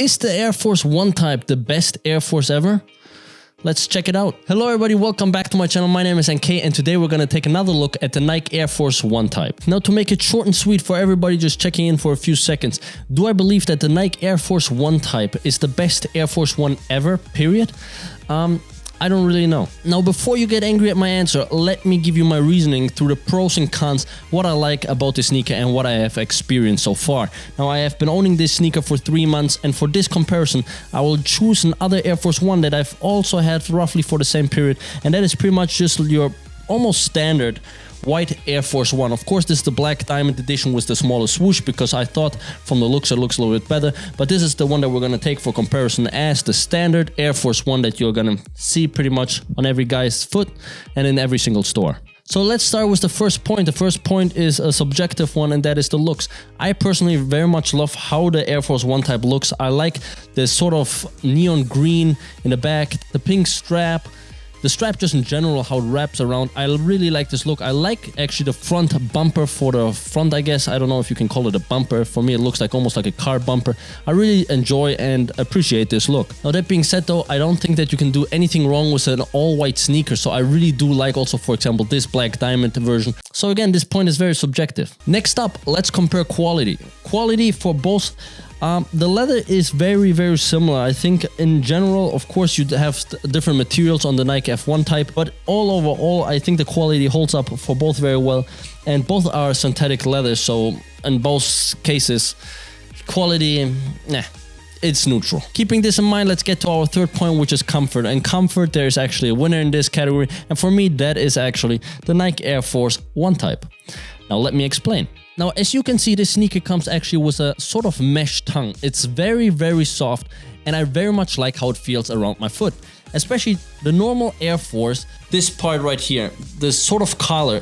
Is the Air Force 1 type the best Air Force ever? Let's check it out. Hello everybody, welcome back to my channel. My name is NK and today we're gonna take another look at the Nike Air Force 1 type. Now to make it short and sweet for everybody just checking in for a few seconds, do I believe that the Nike Air Force 1 type is the best Air Force 1 ever, period? I don't really know. Now before you get angry at my answer, let me give you my reasoning through the pros and cons, what I like about this sneaker and what I have experienced so far. Now I have been owning this sneaker for 3 months and for this comparison I will choose another Air Force 1 that I've also had roughly for the same period, and that is pretty much just your almost standard white Air Force 1. Of course, this is the black diamond edition with the smaller swoosh because I thought from the looks it looks a little bit better, but this is the one that we're gonna take for comparison as the standard Air Force 1 that you're gonna see pretty much on every guy's foot and in every single store. So let's start with the first point. The first point is a subjective one, and that is the looks. I personally very much love how the Air Force 1 type looks. I like the sort of neon green in the back, the pink strap, the strap just in general, how it wraps around. I really like this look. I like actually the front bumper for the front, I guess. I don't know if you can call it a bumper. For me, it looks like almost like a car bumper. I really enjoy and appreciate this look. Now that being said though, I don't think that you can do anything wrong with an all white sneaker. So I really do like also, for example, this black diamond version. So again, this point is very subjective. Next up, let's compare quality. Quality for both. The leather is very similar. I think in general, of course, you have different materials on the Nike F1 type, but overall, I think the quality holds up for both very well, and both are synthetic leather, so in both cases, quality, it's neutral. Keeping this in mind, let's get to our third point, which is comfort. And comfort, there's actually a winner in this category, and for me, that is actually the Nike Air Force 1 type. Now, let me explain. Now, as you can see, this sneaker comes actually with a sort of mesh tongue. It's very soft, and I very much like how it feels around my foot. Especially the normal Air Force, this part right here, this sort of collar,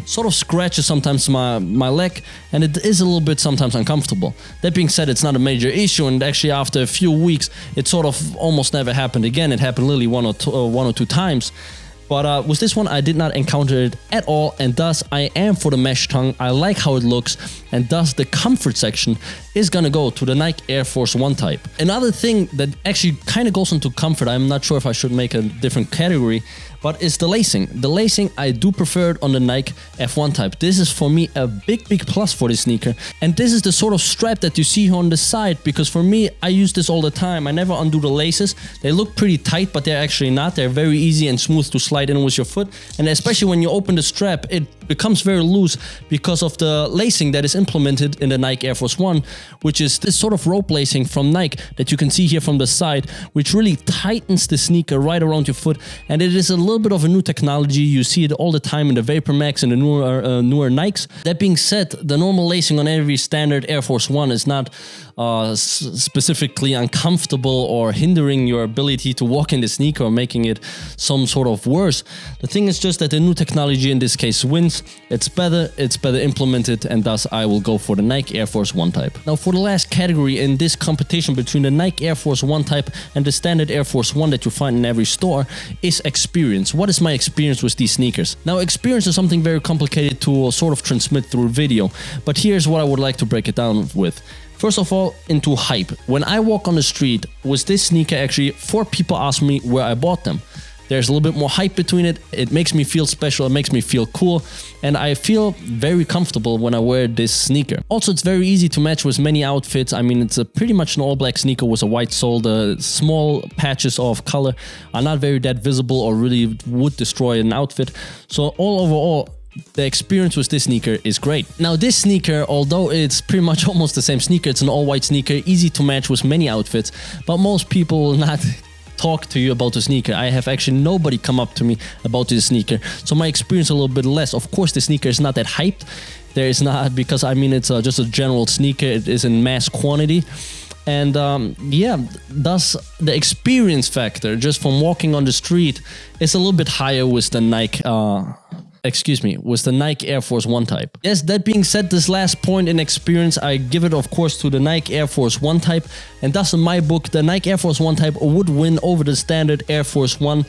sort of scratches sometimes my leg, and it is a little bit sometimes uncomfortable. That being said, it's not a major issue, and actually after a few weeks, it sort of almost never happened again. It happened literally one or two times. But with this one, I did not encounter it at all, and thus I am for the mesh tongue. I like how it looks, and thus the comfort section is gonna go to the Nike Air Force 1 type. Another thing that actually kind of goes into comfort, I'm not sure if I should make a different category, but is the lacing. The lacing, I do prefer it on the Nike F1 type. This is for me a big plus for this sneaker. And this is the sort of strap that you see here on the side, because for me, I use this all the time. I never undo the laces. They look pretty tight, but they're actually not. They're very easy and smooth to slide in with your foot. And especially when you open the strap, it becomes very loose because of the lacing that is implemented in the Nike Air Force 1, which is this sort of rope lacing from Nike that you can see here from the side, which really tightens the sneaker right around your foot. And it is a little bit of a new technology. You see it all the time in the Vapor Max and the newer Nikes. That being said, the normal lacing on every standard Air Force 1 is not specifically uncomfortable or hindering your ability to walk in the sneaker or making it some sort of worse. The thing is just that the new technology in this case wins. It's better implemented, and thus I will go for the Nike Air Force 1 type. Now for the last category in this competition between the Nike Air Force 1 type and the standard Air Force 1 that you find in every store is experience. What is my experience with these sneakers? Now experience is something very complicated to sort of transmit through video, but here's what I would like to break it down with. First of all, into hype. When I walk on the street with this sneaker, actually 4 people ask me where I bought them. There's a little bit more hype between it. It makes me feel special. It makes me feel cool. And I feel very comfortable when I wear this sneaker. Also, it's very easy to match with many outfits. I mean, it's pretty much an all black sneaker with a white sole. The small patches of color are not very that visible or really would destroy an outfit. So overall, the experience with this sneaker is great. Now this sneaker, although it's pretty much almost the same sneaker, it's an all white sneaker, easy to match with many outfits, but most people will not talk to you about the sneaker. I have actually nobody come up to me about this sneaker, so my experience a little bit less. Of course the sneaker is not that hyped. There is not, because I mean it's just a general sneaker. It is in mass quantity. And yeah, thus the experience factor just from walking on the street is a little bit higher with the Nike the Nike Air Force 1 type. Yes, that being said, this last point in experience, I give it of course to the Nike Air Force 1 type, and thus in my book, the Nike Air Force 1 type would win over the standard Air Force 1.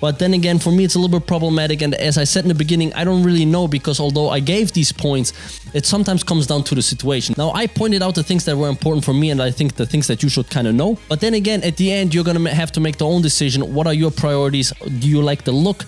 But then again, for me, it's a little bit problematic, and as I said in the beginning, I don't really know, because although I gave these points, it sometimes comes down to the situation. Now, I pointed out the things that were important for me, and I think the things that you should kind of know. But then again, at the end, you're gonna have to make the own decision. What are your priorities? Do you like the look?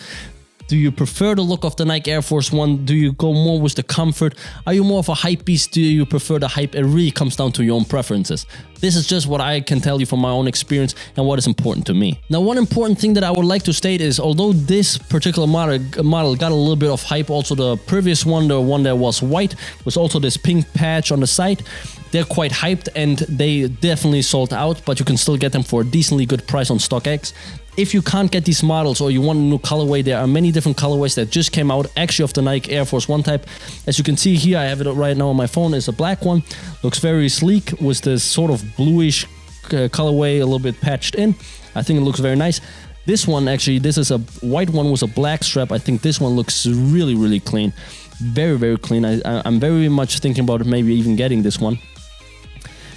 Do you prefer the look of the Nike Air Force 1? Do you go more with the comfort? Are you more of a hype beast? Do you prefer the hype? It really comes down to your own preferences. This is just what I can tell you from my own experience and what is important to me. Now, one important thing that I would like to state is, although this particular model got a little bit of hype, also the previous one, the one that was white, was also this pink patch on the side. They're quite hyped and they definitely sold out, but you can still get them for a decently good price on StockX. If you can't get these models or you want a new colorway, there are many different colorways that just came out, actually of the Nike Air Force 1 type. As you can see here, I have it right now on my phone, is a black one. Looks very sleek with this sort of bluish colorway, a little bit patched in. I think it looks very nice. This one, actually, this is a white one with a black strap. I think this one looks really, really clean. Very, very clean. I'm very much thinking about maybe even getting this one.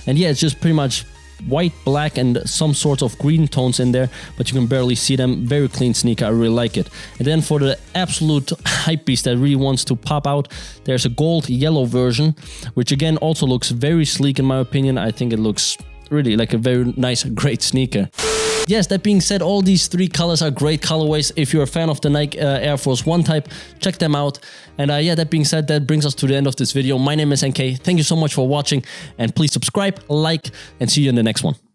And yeah, it's just pretty much white, black, and some sorts of green tones in there, but you can barely see them. Very clean sneaker. I really like it. And then for the absolute hype beast that really wants to pop out, there's a gold yellow version, which again also looks very sleek in my opinion. I think it looks really like a very nice, great sneaker. Yes, that being said, all these three colors are great colorways. If you're a fan of the Nike Air Force 1 type, check them out. And yeah, that being said, that brings us to the end of this video. My name is NK. Thank you so much for watching, and please subscribe, like, and see you in the next one.